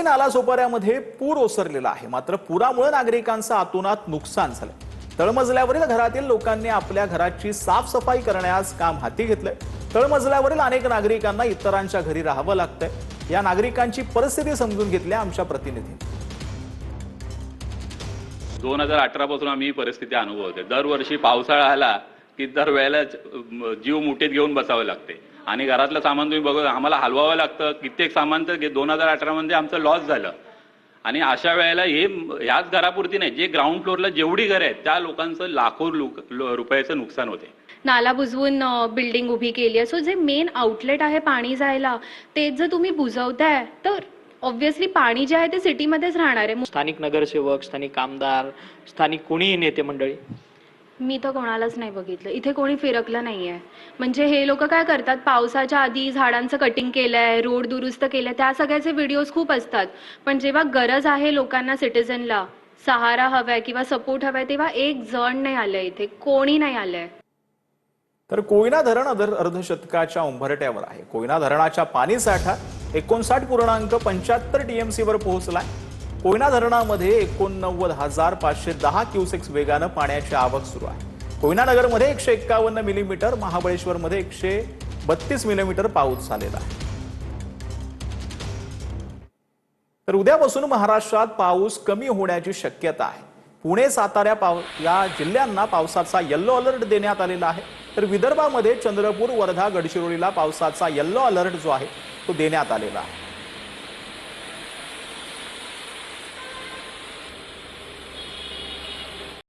नालासोपाऱ्यामध्ये पूर ओसरलेला आहे, मात्र पुरामुळे नागरिकांचं आतोनात नुकसान झालं। तळमजल्यावरील घरातील लोकांनी आपल्या घराची साफसफाई करण्यास काम हाती घेतलंय। तळमजल्यावरील अनेक नागरिकांना इतरांच्या घरी राहावं लागतंय। या नागरिकांची परिस्थिती समजून घेतली आमच्या प्रतिनिधींनी। 2018 पासून आम्ही ही परिस्थिती अनुभवते। दरवर्षी पावसाळा आला की दर वेळेला जीव मुठीत घेऊन बसावं लागते आणि घरातलं सामान तुम्ही बघा आम्हाला हलवावं लागतं। कित्येक सामान तर 2018 मध्ये आमचं लॉस झालं आणि अशा वेळेला हे याच घरापुरती नाही, जे ग्राउंड फ्लोअरला जेवढी घरे आहेत त्या लोकांचं लाखो रुपयाचं नुकसान होते। नाला बुजवून बिल्डिंग उभी केली आहे, सो जे मेन आउटलेट आहे पाणी जायला ते जर तुम्ही बुजवताय तर ऑब्व्हियसली पाणी जे आहे ते सिटीमध्येच राहणार आहे। स्थानिक नगरसेवक, स्थानिक आमदार, स्थानिक कोणीही नेते मंडळी, मी तर कोणालाच नाही बघितलं, इथे कोणी फिरकलं नाहीये। म्हणजे हे लोक काय करतात, पावसाच्या आधी झाडांचं कटिंग केलंय, रोड दुरुस्त केलंय, त्या सगळ्याचे व्हिडिओज खूप असतात, पण जेव्हा गरज आहे लोकांना, सिटीजनला सहारा हवाय किंवा सपोर्ट हवाय, तेव्हा एक जण नाही आलंय, इथे कोणी नाही आलंय। तर कोयना धरण अर्धशतकाच्या उंबरठ्यावर आहे। कोयना धरणाचा पाणी साठा 59.75 टीएमसी वर पोहोचलाय। कोयना धरणामध्ये 89,510 क्युसेक्स वेगानं पाण्याची आवक सुरू आहे। कोयना नगरमध्ये 151 मिलीमीटर, महाबळेश्वरमध्ये 132 मिलीमीटर पाऊस झालेला आहे। तर उद्यापासून महाराष्ट्रात पाऊस कमी होण्याची शक्यता आहे। पुणे, सातारा या जिल्ह्यांना पावसाचा येलो अलर्ट देण्यात आलेला आहे। तर विदर्भामध्ये चंद्रपूर, वर्धा, गडचिरोलीला पावसाचा येलो अलर्ट जो आहे तो देण्यात आलेला आहे।